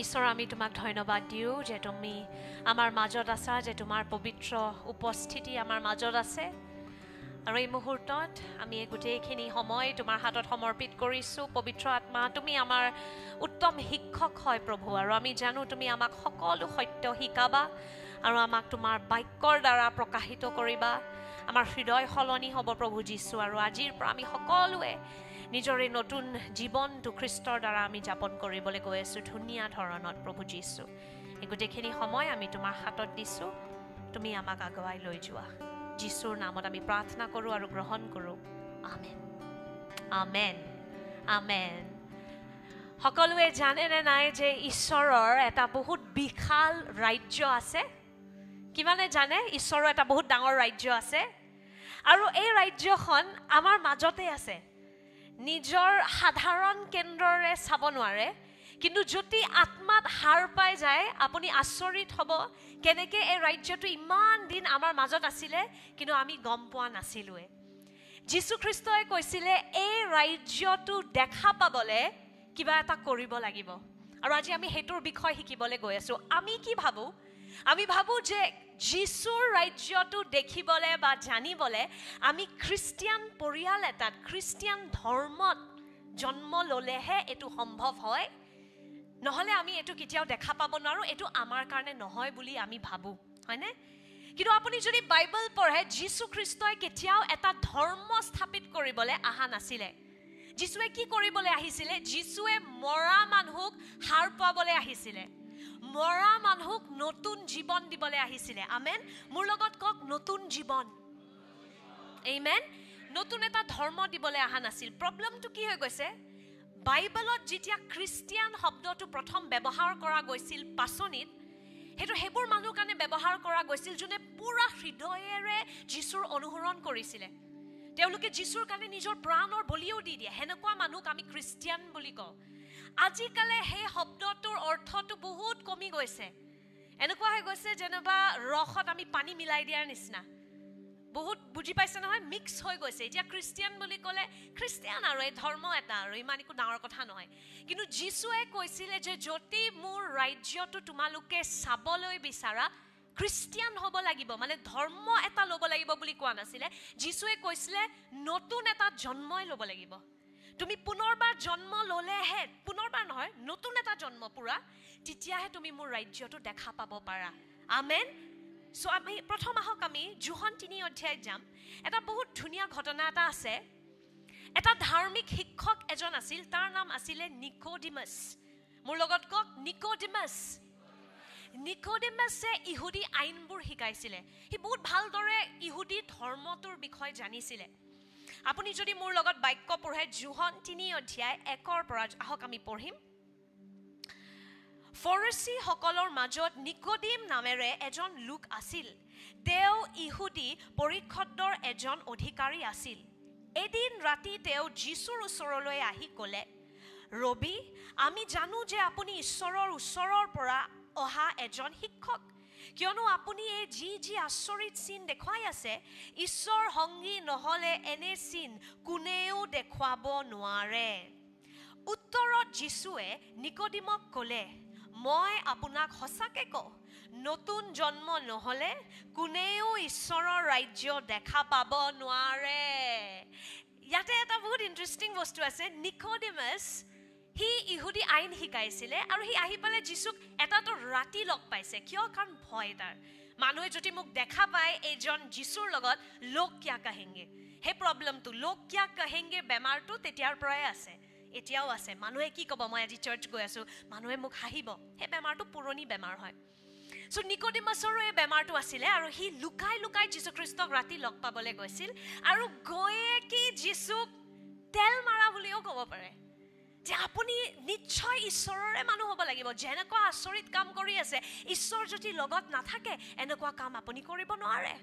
ঈশ্বৰ আমি তোমাক ধন্যবাদ দিওঁ যে তুমি আমাৰ মাজত আছা, যে তোমাৰ পবিত্ৰ উপস্থিতি আমাৰ মাজত আছে। আৰু এই মুহূৰ্তত আমি গোটেইখিনি সময় তোমাৰ হাতত সমৰ্পিত কৰিছোঁ। পবিত্ৰ আত্মা, তুমি আমাৰ উত্তম শিক্ষক হয় প্ৰভু, আৰু আমি জানো তুমি আমাক সকলো সত্য শিকাবা আৰু আমাক তোমাৰ বাক্যৰ দ্বাৰা প্ৰকাশিত কৰিবা। আমাৰ হৃদয় সলনি হ'ব প্ৰভু যীশু, আৰু আজিৰ পৰা আমি সকলোৱে নিজৰ এই নতুন জীৱনটো খ্ৰীষ্টৰ দ্বাৰা আমি যাপন কৰিবলৈ গৈ আছোঁ ধুনীয়া ধৰণত প্ৰভু যীশু। এই গোটেইখিনি সময় আমি তোমাৰ হাতত দিছোঁ, তুমি আমাক আগুৱাই লৈ যোৱা। যীশুৰ নামত আমি প্ৰাৰ্থনা কৰোঁ আৰু গ্ৰহণ কৰোঁ। আমেন, আমেন, আমেন। সকলোৱে জানেনে নাই যে ঈশ্বৰৰ এটা বহুত বিশাল ৰাজ্য আছে? কিমানে জানে ঈশ্বৰৰ এটা বহুত ডাঙৰ ৰাজ্য আছে? আৰু এই ৰাজ্যখন আমাৰ মাজতে আছে। নিজৰ সাধাৰণ কেন্দ্ৰৰে চাব নোৱাৰে, কিন্তু যদি আত্মাত সাৰ পাই যায় আপুনি আচৰিত হ'ব কেনেকৈ এই ৰাজ্যটো ইমান দিন আমাৰ মাজত আছিলে কিন্তু আমি গম পোৱা নাছিলোৱে। যীশুখ্ৰীষ্টই কৈছিলে এই ৰাজ্যটো দেখা পাবলৈ কিবা এটা কৰিব লাগিব, আৰু আজি আমি সেইটোৰ বিষয়ে শিকিবলৈ গৈ আছোঁ। আমি কি ভাবোঁ? আমি ভাবোঁ যে যীশুৰ ৰাজ্যটো দেখিবলৈ বা জানিবলৈ আমি খ্ৰীষ্টিয়ান পৰিয়াল এটাত, খ্ৰীষ্টিয়ান ধৰ্মত জন্ম ল'লেহে এইটো সম্ভৱ হয়, নহ'লে আমি এইটো কেতিয়াও দেখা পাব নোৱাৰোঁ। এইটো আমাৰ কাৰণে নহয় বুলি আমি ভাবোঁ, হয়নে? কিন্তু আপুনি যদি বাইবেল পঢ়ে, যীশুখ্ৰীষ্টই কেতিয়াও এটা ধৰ্ম স্থাপিত কৰিবলৈ অহা নাছিলে। যীশুৱে কি কৰিবলৈ আহিছিলে? যীশুৱে মৰা মানুহক সাৰ পাবলৈ আহিছিলে, মৰা মানুহক নতুন জীৱন দিবলৈ আহিছিলে। আমেন। মোৰ লগত কওক, নতুন জীৱন। আমেন। নতুন এটা ধৰ্ম দিবলৈ অহা নাছিল। প্ৰব্লেমটো কি হৈ গৈছে? বাইবেলত যেতিয়া খ্ৰীষ্টিয়ান শব্দটো প্ৰথম ব্যৱহাৰ কৰা গৈছিল পাচনিত, সেইবোৰ মানুহৰ কাৰণে ব্যৱহাৰ কৰা গৈছিল যোনে পুৰা হৃদয়েৰে যীশুৰ অনুসৰণ কৰিছিলে। তেওঁলোকে যীশুৰ কাৰণে নিজৰ প্ৰাণৰ বলিও দি দিয়ে। সেনেকুৱা মানুহক আমি খ্ৰীষ্টিয়ান বুলি কওঁ। আজিকালি সেই শব্দটোৰ অৰ্থটো বহুত কমি গৈছে। এনেকুৱা হৈ গৈছে যেনিবা ৰসত আমি পানী মিলাই দিয়াৰ নিচিনা। বহুত বুজি পাইছে নহয়, মিক্স হৈ গৈছে। এতিয়া খ্ৰীষ্টিয়ান বুলি ক'লে খ্ৰীষ্টিয়ান আৰু এই ধৰ্ম এটা, আৰু ইমান একো ডাঙৰ কথা নহয়। কিন্তু যীশুৱে কৈছিলে যে যদি মোৰ ৰাজ্যটো তোমালোকে চাবলৈ বিচাৰা খ্ৰীষ্টিয়ান হ'ব লাগিব, মানে ধৰ্ম এটা ল'ব লাগিব বুলি কোৱা নাছিলে। যীশুৱে কৈছিলে নতুন এটা জন্মই ল'ব লাগিব। তুমি পুনৰবাৰ জন্ম ল'লেহে, পুনৰবাৰ নহয়, নতুন এটা জন্ম পুৰা, তেতিয়াহে তুমি মোৰ ৰাজ্যটো দেখা পাব পাৰা। আমেন। চ' আমি প্ৰথম আহক আমি যোহন 3 অধ্যায়ত যাম। এটা বহুত ধুনীয়া ঘটনা এটা আছে। এটা ধাৰ্মিক শিক্ষক এজন আছিল, তাৰ নাম আছিলে নিকোডিমাছ। মোৰ লগত কওক, নিকোডিমাছ। নিকোডিমাছে ইহুদী আইনবোৰ শিকাইছিলে। সি বহুত ভালদৰে ইহুদী ধৰ্মটোৰ বিষয়ে জানিছিলে। আপুনি যদি মোৰ লগত বাক্য পঢ়ে, যোহন 3 অধ্যায় 1 পৰা আহক আমি পঢ়িম। ফৰিচীসকলৰ মাজত নিকোডিম নামেৰে এজন লোক আছিল। তেওঁ ইহুদী পৰিষদৰ এজন অধিকাৰী আছিল। এদিন ৰাতি তেওঁ যীশুৰ ওচৰলৈ আহি ক'লে, ৰবি, আমি জানো যে আপুনি ঈশ্বৰৰ ওচৰৰ পৰা অহা এজন শিক্ষক, কিয়নো আপুনি এই যি আচৰিত চিন দেখুৱাই আছে, ঈশ্বৰ সংগী নহ'লে এনে চিন কোনেও দেখুৱাব নোৱাৰে। উত্তৰত যীশুৱে নিকোডিমক ক'লে, মই আপোনাক সঁচাকৈ কওঁ, নতুন জন্ম নহ'লে কোনেও ঈশ্বৰৰ ৰাজ্য দেখা পাব নোৱাৰে। ইয়াতে এটা বহুত ইণ্টাৰেষ্টিং বস্তু আছে। নিকোডিমাছ, সি ইহুদী আইন শিকাইছিলে, আৰু সি আহি পেলাই যীশুক এটাতো ৰাতি লগ পাইছে। কিয়? কাৰণ ভয় তাৰ। মানুহে যদি মোক দেখা পায় এইজন যীশুৰ লগত, লোক কিয়া কহেংগে, সেই প্ৰব্লেমটো, লোক কিয়া কহেংগে বেমাৰটো তেতিয়াৰ পৰাই আছে, এতিয়াও আছে। মানুহে কি ক'ব, মই আজি চাৰ্চ গৈ আছোঁ, মানুহে মোক হাঁহিব, সেই বেমাৰটো পুৰণি বেমাৰ হয়। চ' নিকোডিমাছৰো এই বেমাৰটো আছিলে, আৰু সি লুকাই লুকাই যীশুখ্ৰীষ্টক ৰাতি লগ পাবলৈ গৈছিল, আৰু গৈয়ে কি যীশুক তেল মাৰা বুলিও ক'ব পাৰে যে আপুনি নিশ্চয় ঈশ্বৰৰে মানুহ হ'ব লাগিব। যেনেকুৱা আচৰিত কাম কৰি আছে, ঈশ্বৰ যদি লগত নাথাকে এনেকুৱা কাম আপুনি কৰিব নোৱাৰে।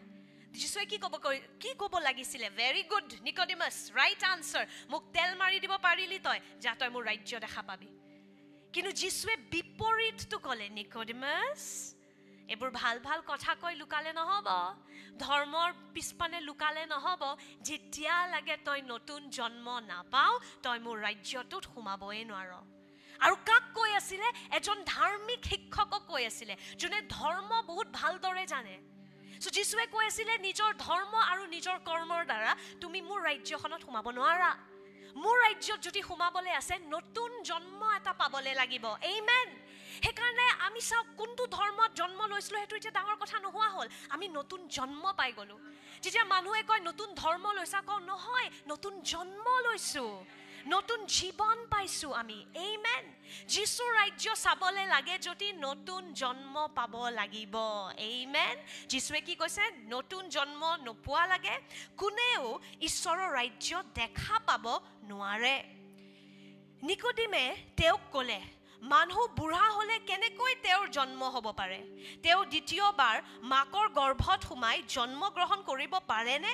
যীশুৱে কি ক'ব লাগিছিলে? Very good Nicodemus, right answer. মোক তেল মাৰি দিব পাৰিলি তই, যা তই মোৰ ৰাজ্য দেখা পাবি। কিন্তু যীশুৱে বিপৰীতটো ক'লে, নিকোডিমাছ, এইবোৰ ভাল ভাল কথা কৈ লুকালে নহ'ব, ধৰ্মৰ পিছপানে লুকালে নহ'ব। যেতিয়া লাগে তই নতুন জন্ম নাপাও, তই মোৰ ৰাজ্যটোত সোমাবই নোৱাৰ। আৰু কাক কৈ আছিলে এজন ধাৰ্মিক শিক্ষকক কৈ আছিলে যোনে ধৰ্ম বহুত ভালদৰে জানে সো যীশুৱে কৈ আছিলে নিজৰ ধৰ্ম আৰু নিজৰ কৰ্মৰ দ্বাৰা তুমি মোৰ ৰাজ্যখনত সোমাব নোৱাৰা মোৰ ৰাজ্যত যদি সোমাবলৈ আছে নতুন জন্ম এটা পাবলৈ লাগিব আমেন সেইকাৰণে আমি চাও কোনটো ধৰ্মত জন্ম লৈছিলো হেতু এতিয়া ডাঙৰ কথা নোহোৱা হ'ল আমি নতুন জন্ম পাই গলো যেতিয়া মানুহে কয় নতুন ধৰ্ম লৈছা কও নহয় নতুন জন্ম লৈছো নতুন জীবন পাইছো আমি আমেন যীশু ৰাজ্য চাবলৈ লাগে যদি নতুন জন্ম পাব লাগিব আমেন যীশুৱে কি কৈছে নতুন জন্ম নোপোৱা লাগে কোনেও ঈশ্বৰৰ ৰাজ্য দেখা পাব নোৱাৰে নিকোডিমে তেওঁক ক'লে মানুহ বুঢ়া হলে কেনেকৈ তেওঁৰ জন্ম হ'ব পাৰে তেওঁ দ্বিতীয়বাৰ মাকৰ গৰ্ভত সোমাই জন্ম গ্ৰহণ কৰিব পাৰেনে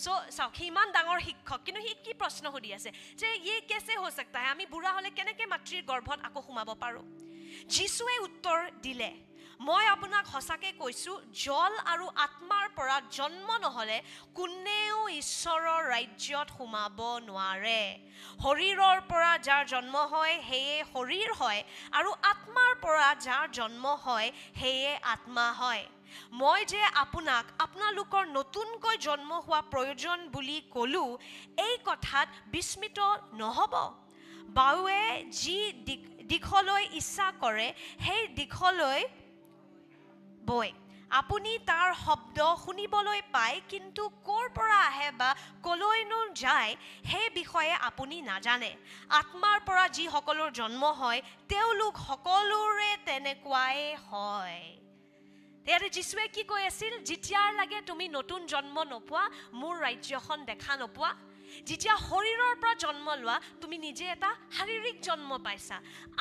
সো সি ইমান ডাঙৰ শিক্ষক কিন্তু সি কি প্ৰশ্ন সুধি আছে যে ये कैसे हो सकता है আমি বুঢ়া হলে কেনেকৈ মাতৃৰ গৰ্ভত আকৌ সোমাব পাৰো যীশুৱে উত্তৰ দিলে মই আপোনাক সঁচাকৈ কৈছো জল আৰু আত্মাৰ পৰা জন্ম নহলে কোনেও ঈশ্বৰৰ ৰাজ্যত সোমাব নোৱাৰে শৰীৰৰ পৰা যাৰ জন্ম হয় সেয়ে শৰীৰ হয় আৰু আত্মাৰ পৰা যাৰ জন্ম হয় সেয়ে আত্মা হয় মই যে আপোনালোকৰ নতুনকৈ জন্ম হোৱা প্ৰয়োজন বুলি ক'লো এই কথাত বিস্মিত নহব বাউৱে যি দিশলৈ ইচ্ছা কৰে সেই দিশলৈ বয় আপুনি তাৰ শব্দ শুনিবলৈ পায় কিন্তু ক'ৰ পৰা আহে বা কলৈনো যায় সেই বিষয়ে আপুনি নাজানে আত্মাৰ পৰা যি সকলৰ জন্ম হয় তেওঁলোক সকলোৰে তেনেকুৱাই হয় তেয়াৰে যীশুৱে কি কৈ আছিল যেতিয়াৰ লাগে তুমি নতুন জন্ম নোপোৱা মোৰ ৰাজ্যখন দেখা নোপোৱা যেতিয়া শৰীৰৰ পৰা জন্ম লোৱা তুমি নিজে এটা শাৰীৰিক জন্ম পাইছা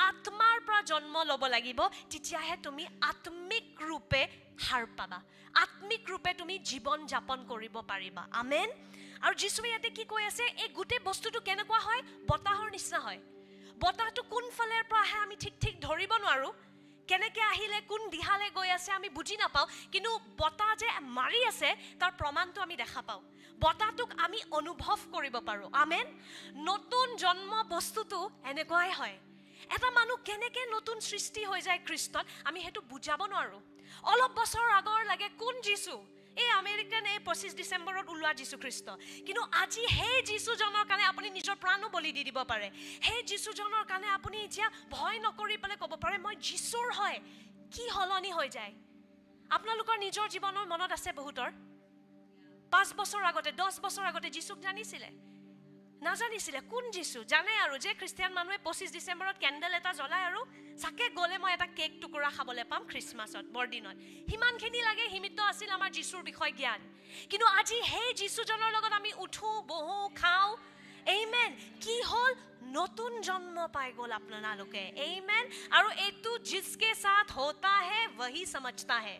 আত্মাৰ পৰা জন্ম ল'ব লাগিব তেতিয়াহে তুমি আত্মিক ৰূপে হাৰ পাবা আত্মিক ৰূপে তুমি জীৱন যাপন কৰিব পাৰিবা আমেন আৰু যীশুৱে ইয়াতে কি কৈ আছে এই গোটেই বস্তুটো কেনেকুৱা হয় বতাহৰ নিচিনা হয় বতাহটো কোন ফালৰ পৰা আহে আমি ঠিক ধৰিব নোৱাৰো কেনেকৈ আহিলে কোন দিহালে গৈ আছে আমি বুজি নাপাওঁ কিন্তু বতাহ যে মাৰি আছে তাৰ প্ৰমাণটো আমি দেখা পাওঁ বতাহটোক আমি অনুভৱ কৰিব পাৰো আমেন নতুন জন্ম বস্তুটো এনেকুৱাই হয় এটা মানুহ কেনেকৈ নতুন সৃষ্টি হৈ যায় খ্ৰীষ্টত আমি হেতু বুজাব নোৱাৰো অলপ বছৰ আগৰ লাগে কোন যীশু এই আমেৰিকান এই 25 ডিসেম্বৰত ওলোৱা যীশু খ্ৰীষ্ট কিন্তু আজি সেই যীশুজনৰ কাৰণে আপুনি নিজৰ প্ৰাণো বলি দি দিব পাৰে সেই যীশুজনৰ কাৰণে আপুনি এতিয়া ভয় নকৰি পেলে ক'ব পাৰে মই যীশুৰ হয় কি হলনি হৈ যায় আপোনালোকৰ নিজৰ জীৱনৰ মনত আছে বহুতৰ 5 বছৰ আগতে 10 বছৰ আগতে যীশুক জানিছিলে নাজানিছিলে কোন যীশু জানে আৰু যে খ্ৰীষ্টিয়ান মানুহে 25 ডিসেম্বৰত কেন্ডেল এটা জ্বলাই আৰু সাকে গলে মই এটা কেক টুকুৰা খাবলৈ পাম খ্ৰীষ্টমাছত বৰদিনত হিমানখিনি লাগে হিমিত আছিল আমাৰ যীশুৰ বিষয় জ্ঞান কিন্তু আজি সেই যীশুজনৰ লগত আমি উঠো বহো খাও আমেন কি হল নতুন জন্ম পাই গল আপোনালোকে আমেন আৰু এটো जिसके साथ होता है वही समझता है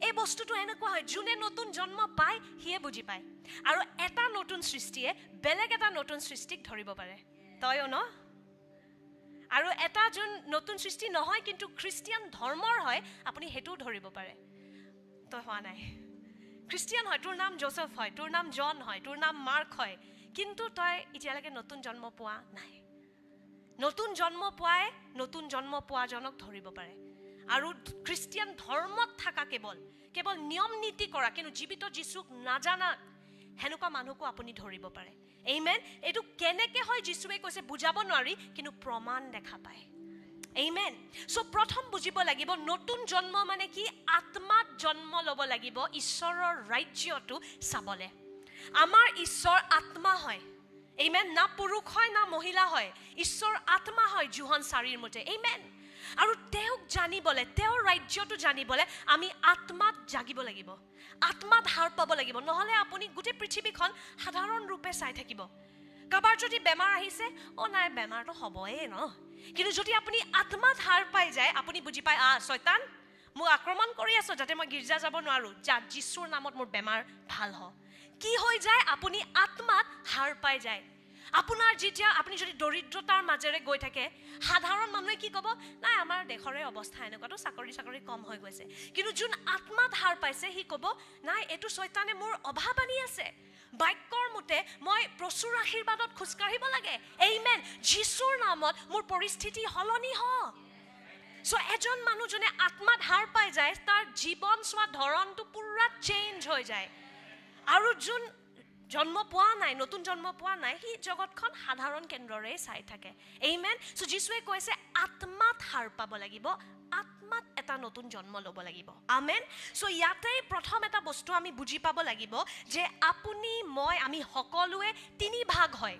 এই বস্তুটো এনেকুৱা হয় যোনে নতুন জন্ম পায় হিয়ে বুজি পায় আৰু এটা নতুন সৃষ্টিয়ে বেলেগ এটা নতুন সৃষ্টিক ধৰিব পাৰে তয়ো ন আৰু এটা যোন নতুন সৃষ্টি নহয় কিন্তু খ্ৰীষ্টিয়ান ধৰ্মৰ হয় আপুনি হেতু ধৰিব পাৰে তই হোৱা নাই খ্ৰীষ্টিয়ান হয় তোৰ নাম জোসেফ হয় তোৰ নাম জন হয় তোৰ নাম মাৰ্ক হয় কিন্তু তই এতিয়ালৈকে নতুন জন্ম পোৱা নাই নতুন জন্ম পোৱাই নতুন জন্ম পোৱা জনক ধৰিব পাৰে আৰু খ্ৰীষ্টিয়ান ধৰ্মত থাকা কেৱল নিয়ম নীতি কৰা কিন্তু জীৱিত যীশুক নাজানা হেনুকা মানুহকো আপুনি ধৰিব পাৰে আমেন এটো কেনেকৈ হয় যীশুৱে কৈছে বুজাব নোৱাৰি কিন্তু প্ৰমাণ দেখা পায় আমেন সো প্ৰথম বুজিব লাগিব নতুন জন্ম মানে কি আত্মাত জন্ম ল'ব লাগিব ঈশ্বৰৰ ৰাজ্যটো চাবলে আমাৰ ঈশ্বৰ আত্মা হয় আমেন না পুৰুষ হয় না মহিলা হয় ঈশ্বৰ আত্মা হয় যোহন 4 মতে আমেন আৰু তেওঁক জানিবলে তেওঁৰ ৰাজ্যটো জানিবলে আমি আত্মাত জাগিব লাগিব আত্মাত হাৰ পাব লাগিব নহলে আপুনি গোটেই পৃথিৱীখন সাধাৰণ ৰূপে চাই থাকিব কাবাৰ যদি বেমাৰ আহিছে ও নাই বেমাৰটো হবয়ে ন কিন্তু যদি আপুনি আত্মাত হাৰ পাই যায় আপুনি বুজি পায় শয়তান মোক আক্ৰমণ কৰি আছে যাতে মই গিৰ্জা যাব নোৱাৰো যীশুৰ নামত মোৰ বেমাৰ ভাল হ কি হৈ যায় আপুনি আত্মাত হাৰ পাই যায় আপোনাৰ যেতিয়া আপুনি যদি দৰিদ্ৰতাৰ মাজেৰে গৈ থাকে সাধাৰণ মানুহে কি ক'ব নাই আমাৰ দেশৰে অৱস্থা এনেকুৱাটো চাকৰি কম হৈ গৈছে কিন্তু যোন আত্মাত হাৰ পাইছে হি ক'ব নাই এটো শয়তানে মোৰ অভাৱ আনি আছে বাক্যৰ মতে মই প্ৰচুৰ আশীৰ্বাদত খোজকাঢ়িব লাগে আমেন যীশুৰ নামত মোৰ পৰিস্থিতি সলনি হওক সো এজন মানুহজনে আত্মাত হাৰ পাই যায় তাৰ জীৱন চোৱা ধৰণটো পুৰা চেঞ্জ হৈ যায় আৰু যোন জন্ম পোৱা নাই নতুন জন্ম পোৱা নাই হি জগতখন সাধাৰণ কেন্দ্ৰৰে চাই থাকে আমেন সো যীশুৱে কৈছে আত্মাত হাৰ পাব লাগিব আত্মাত এটা নতুন জন্ম ল'ব লাগিব আমেন সো ইয়াতে প্ৰথম এটা বস্তু আমি বুজি পাব লাগিব যে আপুনি মই আমি সকলোৱে তিনি ভাগ হয়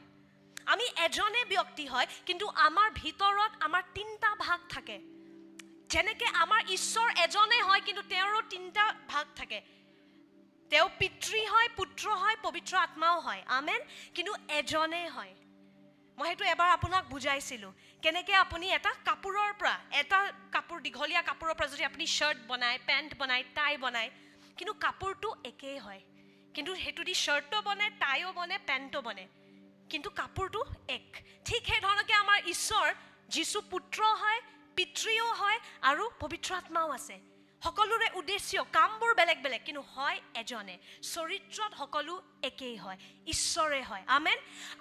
আমি এজনে ব্যক্তি হয় কিন্তু আমাৰ ভিতৰত আমাৰ তিনটা ভাগ থাকে যেনেকৈ আমাৰ ঈশ্বৰ এজনে হয় কিন্তু তেওঁৰো তিনটা ভাগ থাকে তেওঁ পিতৃ হয় পুত্ৰ হয় পবিত্ৰ আত্মাও হয় আমেন কিন্তু এজনে হয় মই হেতু এবাৰ আপোনাক বুজাইছিলোঁ কেনেকৈ আপুনি এটা কাপোৰৰ পৰা এটা কাপোৰ দীঘলীয়া কাপোৰৰ পৰা যদি আপুনি শাৰ্ট বনায় পেণ্ট বনায় টাই বনায় কিন্তু কাপোৰটো একেই হয় কিন্তু হেতু দি শাৰ্টো বনে টাইও বনে পেণ্টো বনে কিন্তু কাপোৰটো এক ঠিক সেই ধৰণকে আমাৰ ঈশ্বৰ যীশু পুত্ৰ হয় পিতৃও হয় আৰু পবিত্ৰ আত্মাও আছে সকলোৰে উদ্দেশ্য কামবোৰ বেলেগ বেলেগ কিন্তু হয় এজনে চৰিত্ৰত সকলো একেই হয় ঈশ্বৰে হয় আমেন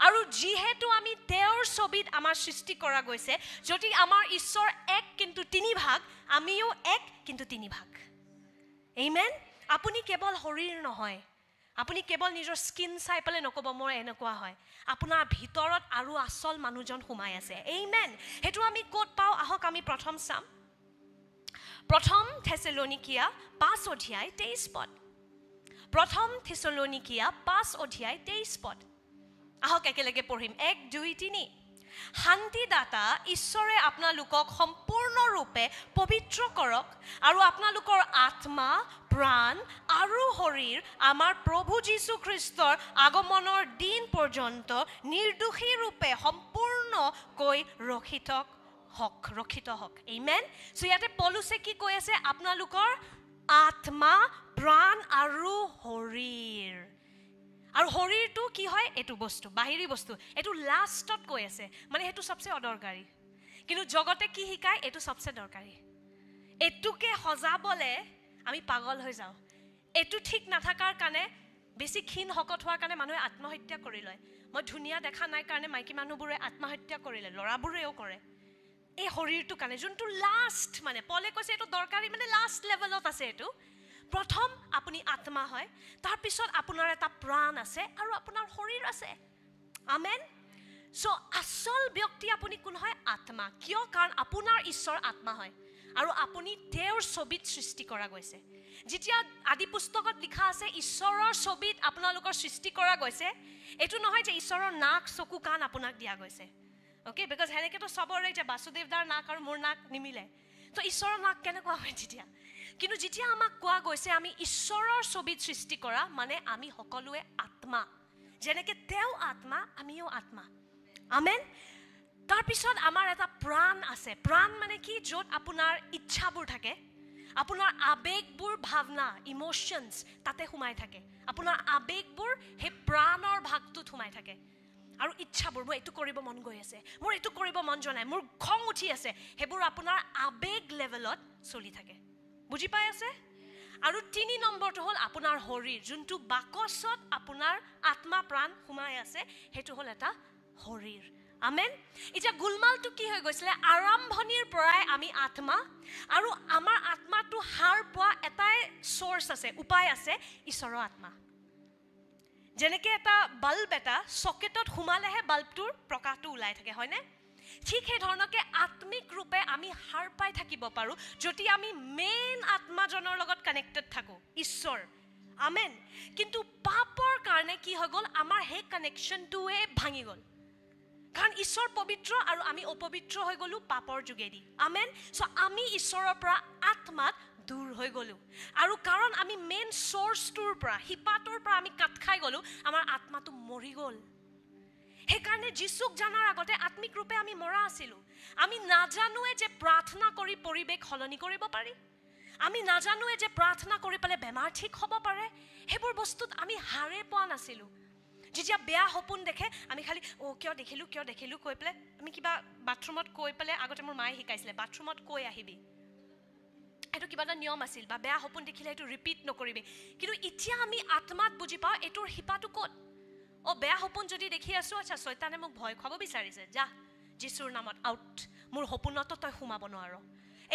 আৰু যিহেতু আমি তেওঁৰ ছবিত আমাৰ সৃষ্টি কৰা গৈছে যদি আমাৰ ঈশ্বৰ এক কিন্তু তিনি ভাগ আমিও এক কিন্তু তিনি ভাগ আমেন আপুনি কেৱল শৰীৰ নহয় আপুনি কেৱল নিজৰ স্কিন চাই পেলাই নক'ব মোৰ এনেকুৱা হয় আপোনাৰ ভিতৰত আৰু আচল মানুহজন সোমাই আছে আমেন হেতু আমি ক'ত পাওঁ আহক আমি প্ৰথম চাম প্ৰথম থেছালনিকিয়া 5 অধ্যায় 23 পদ প্ৰথম থেছালনিকিয়া 5 অধ্যায় 23 পদ আহক একেলগে পঢ়িম 1 2 3 শান্তিদাতা ঈশ্বৰে আপোনালোকক সম্পূৰ্ণৰূপে পবিত্ৰ কৰক আৰু আপোনালোকৰ আত্মা প্ৰাণ আৰু শৰীৰ আমাৰ প্ৰভু যীশু খ্ৰীষ্টৰ আগমনৰ দিন পৰ্যন্ত নিৰ্দোষী ৰূপে সম্পূৰ্ণকৈ ৰক্ষিত হওক আমেন সো ইয়াতে পৌলুসে কি কৈ আছে আপোনালোকৰ আত্মা প্ৰাণ আৰু শৰীৰ আৰু শৰীৰটো কি হয় এটো বস্তু বাহিৰী বস্তু এটো লাষ্টত কৈ আছে মানে হেতু সবচে অদৰকাৰী কিন্তু জগতে কি শিকায় এটো সবচে দৰকাৰী এটুকে সজাবলে আমি পাগল হৈ যাওঁ এটো ঠিক নাথাকাৰ কাৰণে বেছি ক্ষীণ হকত হোৱাৰ কাৰণে মানুহে আত্মহত্যা কৰি লয় মই ধুনীয়া দেখা নাই কাৰণে মাইকী মানুহবোৰে আত্মহত্যা কৰিলে ল'ৰাবোৰেও কৰে এই শৰীৰটো কাৰণে যোনটো লাষ্ট মানে পলে কৈছে এটো দৰকাৰী মানে লাষ্ট লেভেলত আছে এটো প্ৰথম আপুনি আত্মা হয় তাৰ পিছত আপোনাৰ এটা প্ৰাণ আছে আৰু আপোনাৰ শৰীৰ আছে আমেন সো আসল ব্যক্তি আপুনি কোন হয় আত্মা কিয় কাৰণ আপোনাৰ ঈশ্বৰ আত্মা হয় আৰু আপুনি তেওঁৰ ছবিত সৃষ্টি কৰা গৈছে যেতিয়া আদি পুস্তকত লিখা আছে ঈশ্বৰৰ ছবিত আপোনালোকৰ সৃষ্টি কৰা গৈছে এটো নহয় যে ঈশ্বৰৰ নাক চকু কাণ আপোনাক দিয়া গৈছে ওকে বিকজ হেনেকে তো সবৰে যে বাসুদেৱদাৰ নাক আৰু মোৰ নাক নিমিলে তো ঈশ্বৰৰ নাক কেনেকুৱা হয় যেতিয়া কিন্তু যেতিয়া আমাক কোৱা গৈছে আমি ঈশ্বৰৰ ছবিত সৃষ্টি কৰা মানে আমি সকলোৱে আত্মা যেনেকৈ তেওঁ আত্মা আমিও আত্মা আমেন তাৰ পিছত আমাৰ এটা প্ৰাণ আছে প্ৰাণ মানে কি য'ত আপোনাৰ ইচ্ছাবোৰ থাকে আপোনাৰ আবেগবোৰ ভাৱনা ইমোশনছ তাতে সোমাই থাকে আপোনাৰ আবেগবোৰ সেই প্ৰাণৰ ভাগটোত সোমাই থাকে আৰু ইচ্ছাবোৰ মোৰ এইটো কৰিব মন গৈ আছে মোৰ এইটো কৰিব মন যোৱা নাই মোৰ খং উঠি আছে সেইবোৰ আপোনাৰ আবেগ লেভেলত চলি থাকে বুজি পাই আছে আৰু 3 নম্বৰটো হ'ল আপোনাৰ শৰীৰ যোনটো বাকছত আপোনাৰ আত্মা প্ৰাণ সোমাই আছে হেতু হ'ল এটা শৰীৰ আমেন এটা গুলমালটো কি হৈ গৈছিলে আৰম্ভণিৰ পৰাই আমি আত্মা আৰু আমাৰ আত্মাটো হাৰ পোৱা এটাই সোৰ্স আছে উপায় আছে ঈশ্বৰৰ আত্মা যেনেকৈ এটা বাল্ব এটা সকেটত সোমালেহে বাল্বটোৰ প্ৰকাশটো ওলাই থাকে হয়নে ঠিক সেই ধৰণকে আত্মিক ৰূপে আমি হাৰ পাই থাকিব পাৰো যদি আমি মেইন আত্মাজনৰ লগত কানেক্টেড থাকো ঈশ্বৰ আমেন কিন্তু পাপৰ কাৰণে কি হৈ গ'ল আমাৰ সেই কানেকশ্যনটোৱে ভাঙি গ'ল কাৰণ ঈশ্বৰ পবিত্ৰ আৰু আমি অপবিত্ৰ হৈ গ'লো পাপৰ যোগেদি আমেন সো আমি ঈশ্বৰৰ পৰা আত্মাত দূৰ হৈ গ'লো আৰু কাৰণ আমি মেইন সোৰ্সটোৰ পৰা হিপাটোৰ পৰা আমি কাট খাই গ'লো আমাৰ আত্মাটো মৰি গ'ল সেইকাৰণে যিশুক জানাৰ আগতে আত্মিক ৰূপে আমি মৰা আছিলো আমি নাজানোৱে যে প্ৰাৰ্থনা কৰি পৰিবেশ সলনি কৰিব পাৰি আমি নাজানোৱে যে প্ৰাৰ্থনা কৰি পেলে বেমাৰ ঠিক হ'ব পাৰে সেইবোৰ বস্তুত আমি হাৰে পোৱা নাছিলো যেতিয়া বেয়া সপোন দেখে আমি খালি কিয় দেখিলো কৈ পেলে আমি কিবা বাথৰুমত কৈ পেলে আগতে মোৰ মায়ে শিকাইছিলে বাথৰুমত কৈ আহিবি এইটো কিবা এটা নিয়ম আছিল বা বেয়া সপোন দেখিলে এইটো ৰিপিট নকৰিবি কিন্তু এতিয়া আমি আত্মাত বুজি পাওঁ এইটোৰ শিপাটো ক'ত বেয়া সপোন যদি দেখি আছো আচ্ছা শয়তানে মোক ভয় খুৱাব বিচাৰিছে যা যীশুৰ নামত আউট মোৰ সপোনতো তই সোমাব নোৱাৰ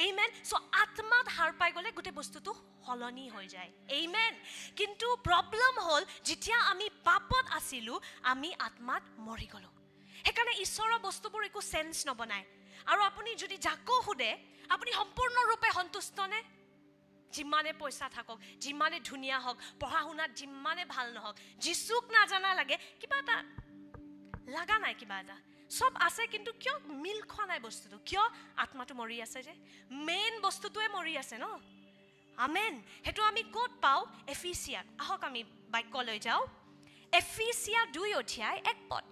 আমেন সো আত্মাত হাৰ পাই গলে গোটেই বস্তুটো হলনি হৈ যায় আমেন কিন্তু প্ৰবলেম হল যেতিয়া আমি পাপত আছিলো আমি আত্মাত মৰি গলো হেকানে ঈশ্বৰৰ বস্তুবোৰ একো সেন্স নবনায় আৰু আপুনি যদি যাকো খুদে আপুনি সম্পূৰ্ণৰূপে সন্তুষ্ট নে যিমানে পইচা থাকক যিমানে ধুনীয়া হওক পঢ়া শুনাত যিমানে ভাল নহওক যিশুক নাজানা লাগে কিবা এটা লাগা নাই কিবা এটা সব আছে কিন্তু কিয় মিল খোৱা নাই বস্তুটো কিয় আত্মাটো মৰি আছে যে মেইন বস্তুটোৱে মৰি আছে ন আমেন হেতু আমি ক'ত পাও এফিচিয়াত আহক আমি বাক্যলৈ যাও এফিচিয়া 2 অধ্যায় 1 পদ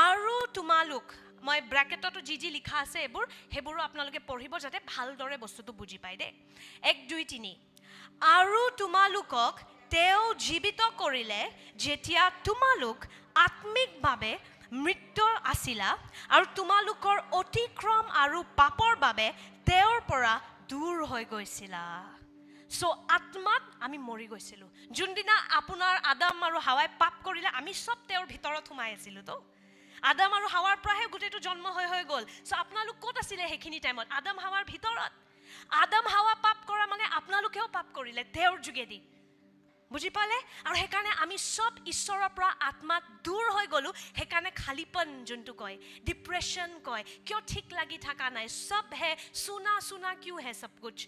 আৰু তোমালোক মই ব্ৰ্যাকেটটো জি লিখা আছে হেবোৰ আপোনালোকে পঢ়িব যাতে ভালদৰে বস্তুটো বুজি পায় দে 1 2 3 আৰু তোমালোকক তেও জীৱিত কৰিলে যেতিয়া তোমালোক আত্মিকভাৱে মৃত্যু আছিলা আৰু তোমালোকৰ অতিক্ৰম আৰু পাপৰ বাবে তেওঁৰ পৰা দূৰ হৈ গৈছিলা সো আত্মাত আমি মৰি গৈছিলো যোনদিনা আপোনাৰ আদম আৰু হাৱাই পাপ কৰিলে আমি সব তেওঁৰ ভিতৰত সোমাই আছিলো তো আদম আৰু হাৱাৰ পৰাহে গোটেইটো জন্ম হৈ গ'ল সো আপোনালোক ক'ত আছিলে হেখিনি টাইমত আদম হাৱাৰ ভিতৰত আদম হাৱা পাপ কৰা মানে আপোনালোকেও পাপ কৰিলে তেওঁৰ যোগেদি বুজি পালে আৰু হেকাৰণে আমি সব ঈশ্বৰৰ পৰা আত্মাত দূৰ হৈ গলো হেকাৰণে খালিপন যোনটো কয় ডিপ্ৰেশন কয় কিয় ঠিক লাগি থাকা নাই সব হে সুনা কিউ হে সব কুছ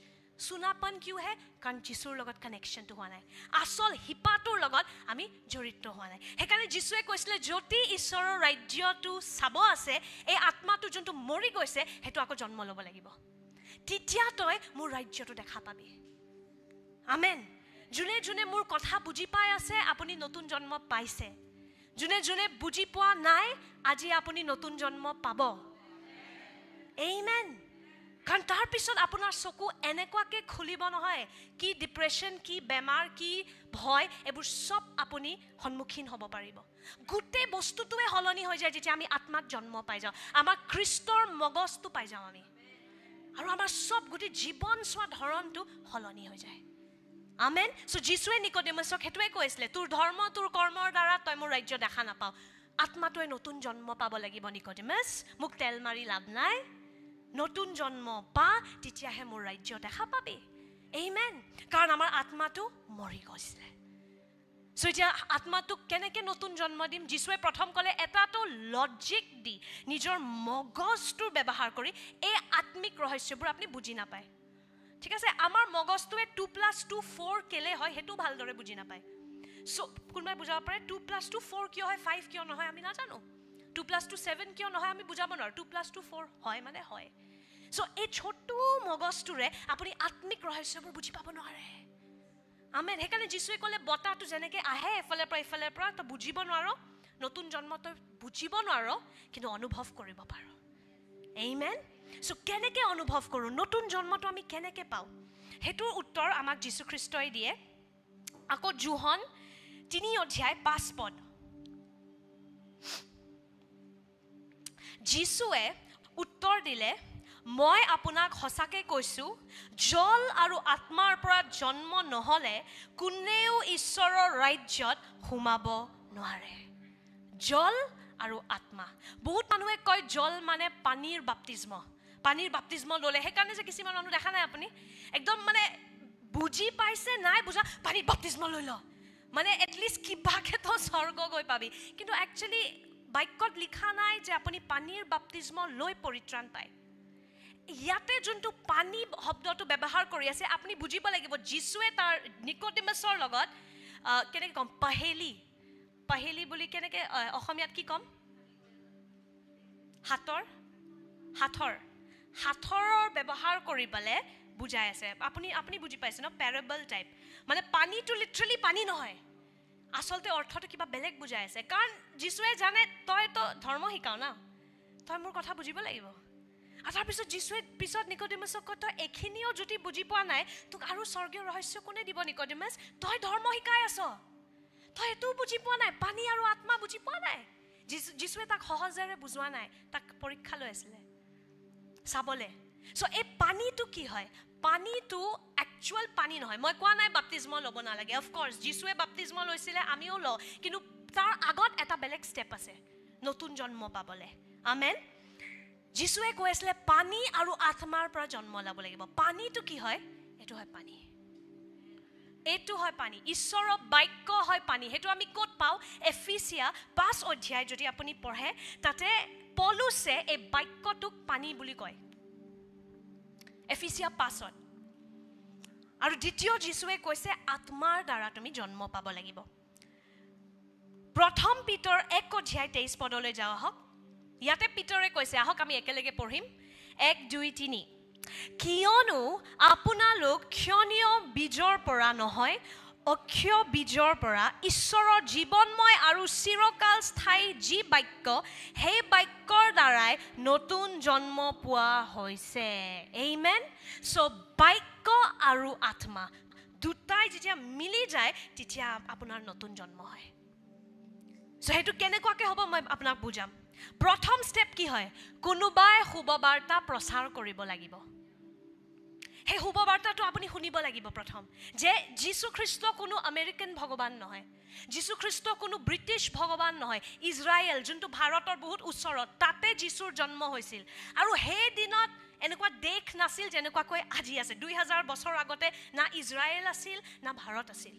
সুনাপন কিউ হে কাৰণ যিশুৰ লগত কানেকশ্যনটো হোৱা নাই আসল হিপাটোৰ লগত আমি জড়িত হোৱা নাই হেকাৰণে যিশুৱে কৈছিলে যদি ঈশ্বৰৰ ৰাজ্যটো চাব আছে এই আত্মাটো যোনটো মৰি গৈছে হেতু আকৌ জন্ম ল'ব লাগিব তেতিয়া তই মোৰ ৰাজ্যটো দেখা পাবি আমেন যোনে যোনে মোৰ কথা বুজি পাই আছে আপুনি নতুন জন্ম পাইছে যোনে যোনে বুজি পোৱা নাই আজি আপুনি নতুন জন্ম পাব আমেন কাৰণ তাৰ পিছত আপোনাৰ চকু এনেকুৱাকে খুলিব নহয় কি ডিপ্ৰেশন কি বেমাৰ কি ভয় এইবোৰ সব আপুনি সন্মুখীন হ'ব পাৰিব গোটেই বস্তুটোৱে হলনি হৈ যায় যেতিয়া আমি আত্মাত জন্ম পাই যাওঁ আমাৰ খ্ৰীষ্টৰ মগজটো পাই যাওঁ আমি আৰু আমাৰ সব গোটেই জীৱন চোৱা ধৰণটো হলনি হৈ যায় আমেন সো যিশুৱে নিকোডেমাছক হেতুৱে কৈছিলে তোৰ ধৰ্ম তোৰ কৰ্মৰ দ্বাৰা তই মোৰ ৰাজ্য দেখা নাপাও আত্মাটোৱে নতুন জন্ম পাব লাগিব নিকোডেমাছ মোক তেল মাৰি লাভ নাই নতুন জন্ম পা তেতিয়াহে মোৰ ৰাজ্য দেখা পাবি আমেন কাৰণ আমাৰ আত্মাটো মৰি গৈছিলে সো এতিয়া আত্মাটোক কেনেকে নতুন জন্ম দিম যিশুৱে প্ৰথম ক'লে এটাটো লজিক দি নিজৰ মগজটোৰ ব্যৱহাৰ কৰি এই আত্মিক ৰহস্যবোৰ আপুনি বুজি নাপায় ঠিক আছে আমাৰ মগজটোৱে 2 + 2 4 কেলে হয় হেতু ভালদৰে বুজি নাপায় সো কোনবাই বুজাব পাৰে 2 + 2 4 কিয় হয় 5 কিয় নহয় আমি নাজানো 2 + 2 7 কিয় নহয় আমি বুজাব নোৱাৰো 2 + 2 4 হয় মানে হয় সো এই ছোটু মগজটোৰে আপুনি আত্মিক ৰহস্যবোৰ বুজি পাব নোৱাৰে আমেন হেকাৰণে যিশুৱে ক'লে বতাহটো যেনেকৈ আহে এফালে পৰা তই বুজিব নোৱাৰ নতুন জন্ম তই বুজিব নোৱাৰ কিন্তু অনুভৱ কৰিব পাৰ আমেন সো কেনেকে অনুভৱ কৰো নতুন জন্মটো আমি কেনেকে পাও হেতুৰ উত্তৰ আমাক যীশু খ্ৰীষ্টই দিয়ে আকৌ যোহন 3 অধ্যায় 5 পদ যিশুৱে উত্তৰ দিলে মই আপোনাক সঁচাকে কৈছো জল আৰু আত্মাৰ পৰা জন্ম নহলে কোনেও ঈশ্বৰৰ ৰাজ্যত সোমাব নোৱাৰে জল আৰু আত্মা বহুত মানুহে কয় জল মানে পানীৰ বাপ্তিস্ম ললে হেকাৰণে যে কিছুমান মানুহ দেখা নাই আপুনি একদম মানে বুজি পাইছে নাই বুজা পানীৰ বাপ্তিস্ম লৈ ল মানে এটলিষ্ট কিবাকে তো স্বৰ্গ গৈ পাবি কিন্তু একচুয়ালি বাক্যত লিখা নাই যে আপুনি পানীৰ বাপ্তিস্ম লৈ পৰিত্ৰাণ পায় ইয়াতে যোনটো পানী শব্দটো ব্যৱহাৰ কৰি আছে আপুনি বুজিব লাগিব যিশুৱে তাৰ নিকোডেমাছৰ লগত কেনেকৈ কম পাহেলি বুলি কেনেকৈ অসমীয়াত কি কম হাতৰ ব্যৱহাৰ কৰি পেলে বুজাই আছে আপুনি বুজি পাইছে ন প্যাৰেবল টাইপ মানে পানীটো লিটাৰেলি পানী নহয় আসলতে অৰ্থটো কিবা বেলেগ বুজাই আছে কাৰণ যিশুৱে জানে তই তো ধৰ্ম শিকাও না তই মোৰ কথা বুজিব লাগিব আৰু তাৰপিছত যিশুৱে পিছত নিকোডেমাছক কয় তই এখিনিও যদি বুজি পোৱা নাই তোক আৰু স্বৰ্গীয় ৰহস্য কোনে দিব নিকোডেমাছ তই ধৰ্ম শিকাই আছ তই এটো বুজি পোৱা নাই পানী আৰু আত্মা বুজি পোৱা নাই যিশুৱে তাক সহজেৰে বুজোৱা নাই তাক পৰীক্ষা লৈ আছিলে চাবলে সো এই পানীটো কি হয় পানীটো একচুৱেল পানী নহয় মই কোৱা নাই বাপ্তিস্ম ল'ব নালাগে অফক'ৰ্ছ যীশুৱে বাপ্তিস্ম লৈছিলে আমিও লওঁ কিন্তু তাৰ আগত এটা বেলেগ ষ্টেপ আছে নতুন জন্ম পাবলৈ আমেন যীশুৱে কৈ আছিলে পানী আৰু আত্মাৰ পৰা জন্ম ল'ব লাগিব পানীটো কি হয় এইটো হয় পানী এইটো হয় পানী ঈশ্বৰৰ বাক্য হয় পানী সেইটো আমি ক'ত পাওঁ এফিচিয়া 5 অধ্যায় যদি আপুনি পঢ়ে তাতে পৌলুছে এই বাক্যটোক পানী বুলি কয় এফিচিয়া 5ত আৰু দ্বিতীয় যীশুৱে কৈছে আত্মাৰ দ্বাৰা তুমি জন্ম পাব লাগিব প্ৰথম পিতৰ 1 অধ্যায় 23 পদলৈ যাওঁ আহক ইয়াতে পিতৰে কৈছে আহক আমি একেলগে পঢ়িম 1 2 3 কিয়নো আপোনালোক ক্ষণীয় বীজৰ পৰা নহয় অক্ষয় বীজৰ পৰা ঈশ্বৰৰ জীৱনময় আৰু চিৰকাল স্থায়ী যি বাক্য সেই বাক্যৰ দ্বাৰাই নতুন জন্ম পোৱা হৈছে আমেন সো বাক্য আৰু আত্মা দুটাই যেতিয়া মিলি যায় তেতিয়া আপোনাৰ নতুন জন্ম হয় সো সেইটো কেনেকুৱাকৈ হ'ব মই আপোনাক বুজাম প্ৰথম ষ্টেপ কি হয় কোনোবাই শুভবাৰ্তা প্ৰচাৰ কৰিব লাগিব সেই শুভবাৰ্তাটো আপুনি শুনিব লাগিব প্ৰথম যে যীশু খ্ৰীষ্ট কোনো আমেৰিকান ভগৱান নহয় যীশু খ্ৰীষ্ট কোনো ব্ৰিটিছ ভগৱান নহয় ইজৰাইল যোনটো ভাৰতৰ বহুত ওচৰত তাতে যীশুৰ জন্ম হৈছিল আৰু সেই দিনত এনেকুৱা দেশ নাছিল যেনেকুৱাকৈ আজি আছে 2000 বছৰ আগতে না ইজৰাইল আছিল না ভাৰত আছিল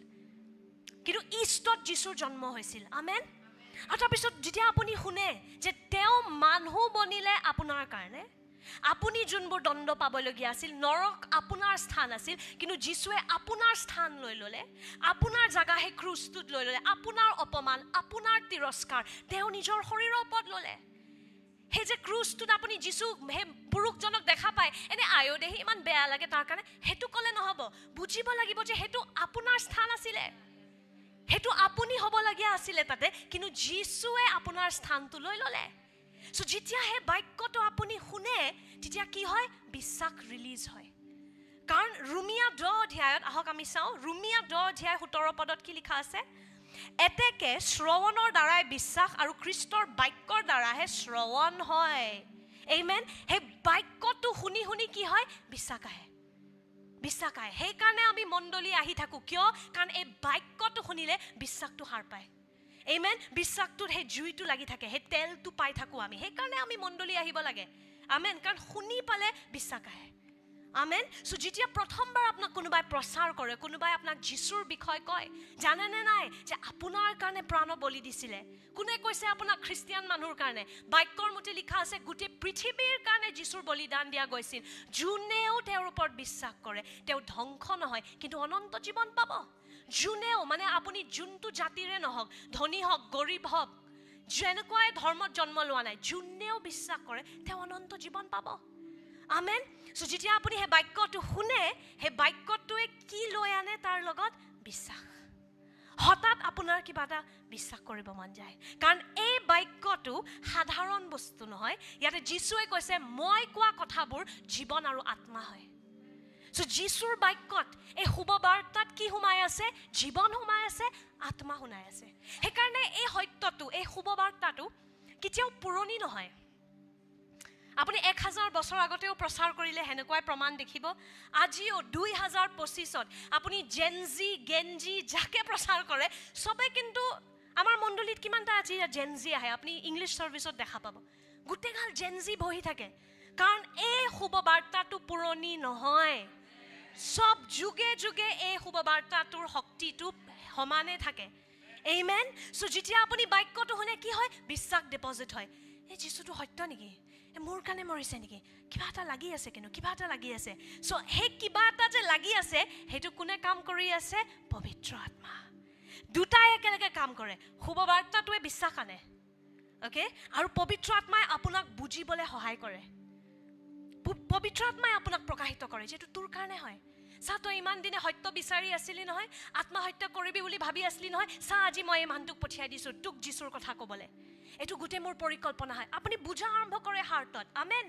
কিন্তু ইষ্টত যীশুৰ জন্ম হৈছিল আমেন আৰু তাৰপিছত যেতিয়া আপুনি শুনে যে তেওঁ মানুহ বনিলে আপোনাৰ কাৰণে আপুনি যোনবোৰ দণ্ড পাবলগীয়া আছিল নৰক আপোনাৰ স্থান আছিল কিন্তু যীশুৱে আপোনাৰ স্থান লৈ ল'লে আপোনাৰ জাগা সেই ক্ৰুচটোত লৈ ল'লে আপোনাৰ অপমান আপোনাৰ তিৰস্কাৰ তেওঁ নিজৰ শৰীৰৰ ওপৰত ল'লে সেই যে ক্ৰুচটোত আপুনি যীশু সেই পুৰুষজনক দেখা পায় এনে আয়োদেহি ইমান বেয়া লাগে তাৰ কাৰণে সেইটো ক'লে নহ'ব বুজিব লাগিব যে সেইটো আপোনাৰ স্থান আছিলে সেইটো আপুনি হ'বলগীয়া আছিলে তাতে কিন্তু যীশুৱে আপোনাৰ স্থানটো লৈ ল'লে সো যেতিয়া সেই বাক্যটো আপুনি শুনে তেতিয়া কি হয় বিশ্বাস ৰিলিজ হয় কাৰণ ৰোমিয়া 10 অধ্যায়ত আহক আমি চাওঁ ৰোমিয়া 10 অধ্যায় 17 পদত কি লিখা আছে এতেকে শ্ৰৱণৰ দ্বাৰাই বিশ্বাস আৰু খ্ৰীষ্টৰ বাক্যৰ দ্বাৰাহে শ্ৰৱণ হয় আমেন সেই বাক্যটো শুনি শুনি কি হয় বিশ্বাস আহে সেইকাৰণে আমি মণ্ডলী আহি থাকোঁ কিয় কাৰণ এই বাক্যটো শুনিলে বিশ্বাসটো সাৰ পায় আমেন বিশ্বাসটোত সেই জুইটো লাগি থাকে সেই তেলটো পাই থাকোঁ আমি সেইকাৰণে আমি মণ্ডলী আহিব লাগে আমেন কাৰণ শুনি পালে বিশ্বাস আহে আমেন সো যেতিয়া প্ৰথমবাৰ আপোনাক কোনোবাই প্ৰচাৰ কৰে কোনোবাই আপোনাক যীশুৰ বিষয় কয় জানেনে নাই যে আপোনাৰ কাৰণে প্ৰাণ বলি দিছিলে কোনে কৈছে আপোনাক খ্ৰীষ্টিয়ান মানুহৰ কাৰণে বাক্যৰ মতে লিখা আছে গোটেই পৃথিৱীৰ কাৰণে যীশুৰ বলিদান দিয়া গৈছিল যোনেও তেওঁৰ ওপৰত বিশ্বাস কৰে তেওঁ ধ্বংস নহয় কিন্তু অনন্ত জীৱন পাব যোনেও মানে আপুনি যোনটো জাতিৰে নহওক ধনী হওক গৰীব হওক যেনেকুৱাই ধৰ্মত জন্ম লোৱা নাই যোনেও বিশ্বাস কৰে তেওঁ অনন্ত জীৱন পাব আমেন সো যেতিয়া আপুনি সেই বাক্যটো শুনে সেই বাক্যটোৱে কি লৈ আনে তাৰ লগত বিশ্বাস হঠাৎ আপোনাৰ কিবা এটা বিশ্বাস কৰিব মন যায় কাৰণ এই বাক্যটো সাধাৰণ বস্তু নহয় ইয়াতে যীশুৱে কৈছে মই কোৱা কথাবোৰ জীৱন আৰু আত্মা হয় সো যীশুৰ বাক্যত এই শুভবাৰ্তাত কি সোমাই আছে জীৱন সোমাই আছে আত্মা সোমাই আছে সেইকাৰণে এই সত্যটো এই শুভবাৰ্তাটো কেতিয়াও পুৰণি নহয় আপুনি 1000 বছৰ আগতেও প্ৰচাৰ কৰিলে হেনেকুৱাই প্ৰমাণ দেখিব আজিও 2025ত আপুনি জেনজি গেনজি যাকে প্ৰচাৰ কৰে সবে কিন্তু আমাৰ মণ্ডলীত কিমানটা আজি জেনজি আহে আপুনি ইংলিছ সাৰ্ভিসত দেখা পাব গোটেইগাল জেনজি বহি থাকে কাৰণ এই শুভবাৰ্তাটো পুৰণি নহয় সব যুগে যুগে এই শুভবাৰ্তাটোৰ শক্তিটো সমানে থাকে আমেন সো যেতিয়া আপুনি বাক্যটো শুনে কি হয় বিশ্বাস ডিপজিট হয় এই যীশুটো সত্য নেকি মোৰ কাৰণে মৰিছে নেকি কিবা এটা লাগি আছে কিন্তু কিবা এটা লাগি আছে সো সেই কিবা এটা যে লাগি আছে সেইটো কোনে কাম কৰি আছে পবিত্ৰ আত্মা দুটাই একেলগে কাম কৰে শুভবাৰ্তাটোৱে বিশ্বাস আনে ওকে আৰু পবিত্ৰ আত্মাই আপোনাক বুজিবলৈ সহায় কৰে পবিত্ৰ আত্মাই আপোনাক প্ৰকাশিত কৰে যেটো তোৰ কাৰণে হয় চা তই ইমান দিনে সত্য বিচাৰি আছিলি নহয় আত্মহত্যা কৰিবি বুলি ভাবি আছিলি নহয় চা আজি মই এই মানুহটোক পঠিয়াই দিছোঁ তোক যীশুৰ কথা ক'বলৈ এইটো গোটেই মোৰ পৰিকল্পনা হয় আপুনি বুজা আৰম্ভ কৰে হাৰ্টত আমেন